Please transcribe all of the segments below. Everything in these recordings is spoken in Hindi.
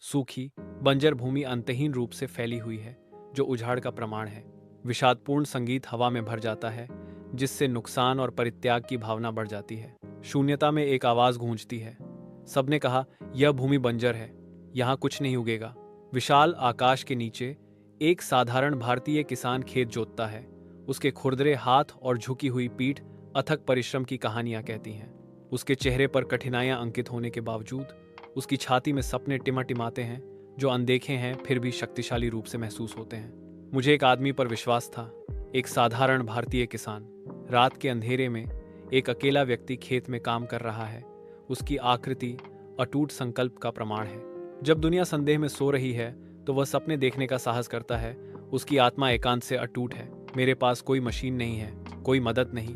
सूखी, बंजर भूमि अंतहीन रूप से फैली हुई है, जो उजाड़ का प्रमाण है। विषादपूर्ण संगीत हवा में भर जाता है, जिससे नुकसान और परित्याग की भावना बढ़ जाती है। शून्यता में एक आवाज गूंजती है। सबने कहा, यह भूमि बंजर है, यहाँ कुछ नहीं उगेगा। विशाल आकाश के नीचे एक साधारण भारतीय किसान खेत जोतता है। उसके खुरदरे हाथ और झुकी हुई पीठ अथक परिश्रम की कहानियां कहती हैं। उसके चेहरे पर कठिनाइयां अंकित होने के बावजूद उसकी छाती में सपने टिमाटिमाते हैं, जो अनदेखे हैं फिर भी शक्तिशाली रूप से महसूस होते हैं। मुझे एक आदमी पर विश्वास था, एक साधारण भारतीय किसान। रात के अंधेरे में एक अकेला व्यक्ति खेत में काम कर रहा है। उसकी आकृति अटूट संकल्प का प्रमाण है। जब दुनिया संदेह में सो रही है तो वह सपने देखने का साहस करता है। उसकी आत्मा एकांत से अटूट है। मेरे पास कोई मशीन नहीं है, कोई मदद नहीं,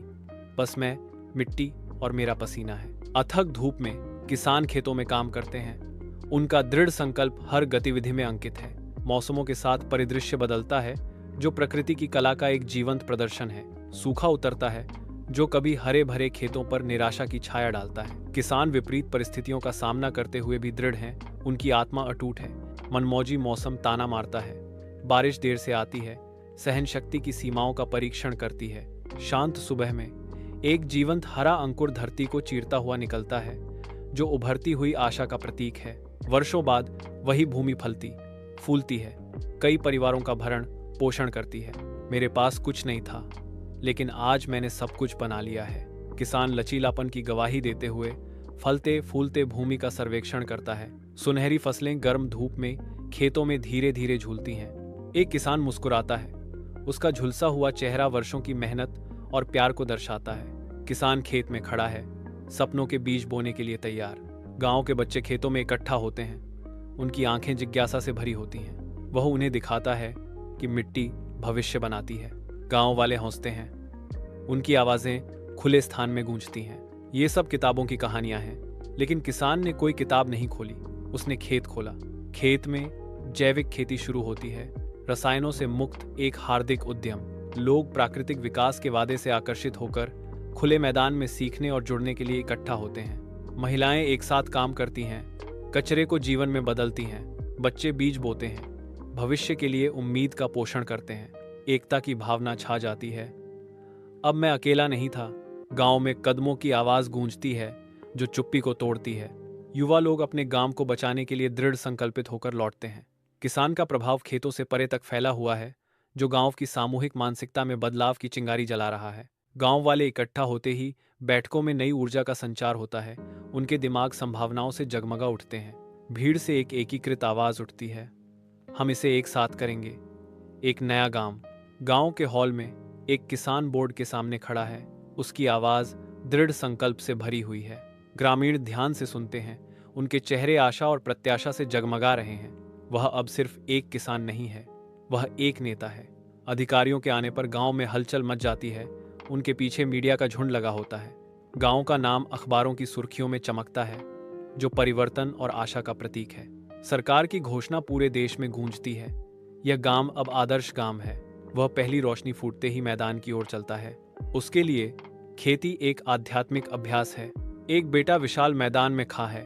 बस मैं, मिट्टी और मेरा पसीना है। अथक धूप में किसान खेतों में काम करते हैं। उनका दृढ़ संकल्प हर गतिविधि में अंकित है। मौसमों के साथ परिदृश्य बदलता है, जो प्रकृति की कला का एक जीवंत प्रदर्शन है। सूखा उतरता है, जो कभी हरे भरे खेतों पर निराशा की छाया डालता है। किसान विपरीत परिस्थितियों का सामना करते हुए भी दृढ़ हैं। उनकी आत्मा अटूट है। मनमौजी मौसम ताना मारता है, बारिश देर से आती है, सहन शक्ति की सीमाओं का परीक्षण करती है। शांत सुबह में एक जीवंत हरा अंकुर धरती को चीरता हुआ निकलता है, जो उभरती हुई आशा का प्रतीक है। वर्षों बाद वही भूमि फलती फूलती है, कई परिवारों का भरण पोषण करती है। मेरे पास कुछ नहीं था, लेकिन आज मैंने सब कुछ बना लिया है। किसान लचीलापन की गवाही देते हुए फलते फूलते भूमि का सर्वेक्षण करता है। सुनहरी फसलें गर्म धूप में खेतों में धीरे धीरे झूलती हैं। एक किसान मुस्कुराता है। उसका झुलसा हुआ चेहरा वर्षों की मेहनत और प्यार को दर्शाता है। किसान खेत में खड़ा है, सपनों के बीज बोने के लिए तैयार। गांव के बच्चे खेतों में इकट्ठा होते हैं। उनकी आंखें जिज्ञासा से भरी होती हैं। वह उन्हें दिखाता है कि मिट्टी भविष्य बनाती है। गांव वाले हंसते हैं। उनकी आवाजें खुले स्थान में गूंजती हैं। ये सब किताबों की कहानियां हैं, लेकिन किसान ने कोई किताब नहीं खोली। उसने खेत खोला। खेत में जैविक खेती शुरू होती है, रसायनों से मुक्त एक हार्दिक उद्यम। लोग प्राकृतिक विकास के वादे से आकर्षित होकर खुले मैदान में सीखने और जुड़ने के लिए इकट्ठा होते हैं। महिलाएं एक साथ काम करती हैं, कचरे को जीवन में बदलती हैं। बच्चे बीज बोते हैं, भविष्य के लिए उम्मीद का पोषण करते हैं। एकता की भावना छा जाती है। अब मैं अकेला नहीं था। गांव में कदमों की आवाज गूंजती है, जो चुप्पी को तोड़ती है। युवा लोग अपने गांव को बचाने के लिए दृढ़ संकल्पित होकर लौटते हैं। किसान का प्रभाव खेतों से परे तक फैला हुआ है, जो गांव की सामूहिक मानसिकता में बदलाव की चिंगारी जला रहा है। गांव वाले इकट्ठा होते ही बैठकों में नई ऊर्जा का संचार होता है। उनके दिमाग संभावनाओं से जगमगा उठते हैं। भीड़ से एक एकीकृत आवाज उठती है, हम इसे एक साथ करेंगे। एक नया गांव के हॉल में एक किसान बोर्ड के सामने खड़ा है। उसकी आवाज दृढ़ संकल्प से भरी हुई है। ग्रामीण ध्यान से सुनते हैं। उनके चेहरे आशा और प्रत्याशा से जगमगा रहे हैं। वह अब सिर्फ एक किसान नहीं है, वह एक नेता है। अधिकारियों के आने पर गांव में हलचल मच जाती है। उनके पीछे मीडिया का झुंड लगा होता है। गांव का नाम अखबारों की सुर्खियों में चमकता है, जो परिवर्तन और आशा का प्रतीक है। सरकार की घोषणा पूरे देश में गूंजती है, यह गांव अब आदर्श गांव है। वह पहली रोशनी फूटते ही मैदान की ओर चलता है। उसके लिए खेती एक आध्यात्मिक अभ्यास है। एक बेटा विशाल मैदान में खड़ा है,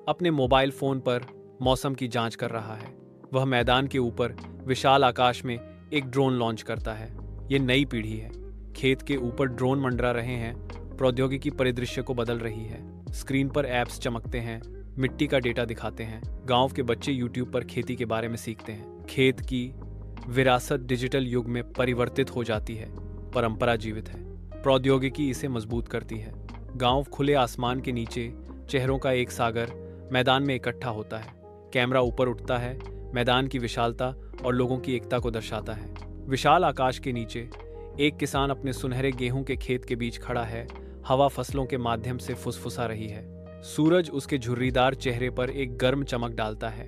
अपने मोबाइल फोन पर मौसम की जांच कर रहा है। वह मैदान के ऊपर विशाल आकाश में एक ड्रोन लॉन्च करता है। ये नई पीढ़ी है। खेत के ऊपर ड्रोन मंडरा रहे हैं। प्रौद्योगिकी परिदृश्य को बदल रही है। स्क्रीन पर ऐप्स चमकते हैं, मिट्टी का डेटा दिखाते हैं। गांव के बच्चे यूट्यूब पर खेती के बारे में सीखते हैं। खेत की विरासत डिजिटल युग में परिवर्तित हो जाती है। परंपरा जीवित है, प्रौद्योगिकी इसे मजबूत करती है। गांव खुले आसमान के नीचे चेहरों का एक सागर मैदान में इकट्ठा होता है। कैमरा ऊपर उठता है, मैदान की विशालता और लोगों की एकता को दर्शाता है। विशाल आकाश के नीचे एक किसान अपने सुनहरे गेहूं के खेत के बीच खड़ा है। हवा फसलों के माध्यम से फुसफुसा रही है। सूरज उसके झुर्रीदार चेहरे पर एक गर्म चमक डालता है।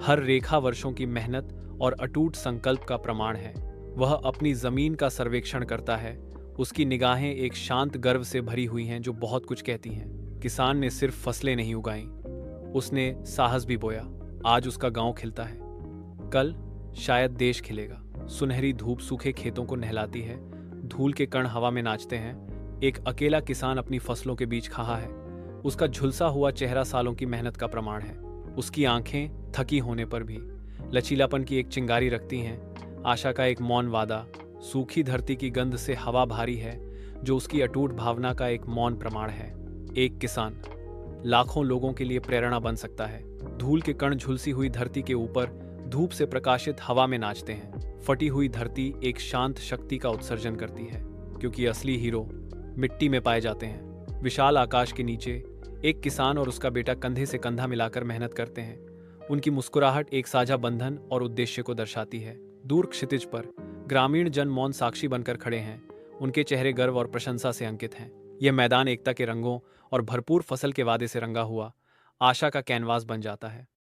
हर रेखा वर्षों की मेहनत और अटूट संकल्प का प्रमाण है। वह अपनी जमीन का सर्वेक्षण करता है। उसकी निगाहें एक शांत गर्व से भरी हुई हैं, जो बहुत कुछ कहती हैं। किसान ने सिर्फ फसलें नहीं उगाई, उसने साहस भी बोया। आज उसका गांव खिलता है, कल शायद देश खिलेगा। सुनहरी धूप सूखे खेतों को नहलाती है। धूल के कण हवा में नाचते हैं। एक अकेला किसान अपनी फसलों के बीच खड़ा है। उसका झुलसा हुआ चेहरा सालों की मेहनत का प्रमाण है। उसकी आंखें थकी होने पर भी लचीलापन की एक चिंगारी रखती हैं। आशा का एक मौन वादा, सूखी धरती की गंध से हवा भारी है, जो उसकी अटूट भावना का एक मौन प्रमाण है। एक किसान लाखों लोगों के लिए प्रेरणा बन सकता है। धूल के कण झुलसी हुई धरती के ऊपर धूप से प्रकाशित हवा में नाचते हैं। फटी हुई धरती एक शांत शक्ति का उत्सर्जन करती है, क्योंकि असली हीरो मिट्टी में पाए जाते हैं। विशाल आकाश के नीचे एक किसान और उसका बेटा कंधे से कंधा मिलाकर मेहनत करते हैं। उनकी मुस्कुराहट एक साझा बंधन और उद्देश्य को दर्शाती है। दूर क्षितिज पर ग्रामीण जन मौन साक्षी बनकर खड़े हैं। उनके चेहरे गर्व और प्रशंसा से अंकित हैं। यह मैदान एकता के रंगों और भरपूर फसल के वादे से रंगा हुआ आशा का कैनवास बन जाता है।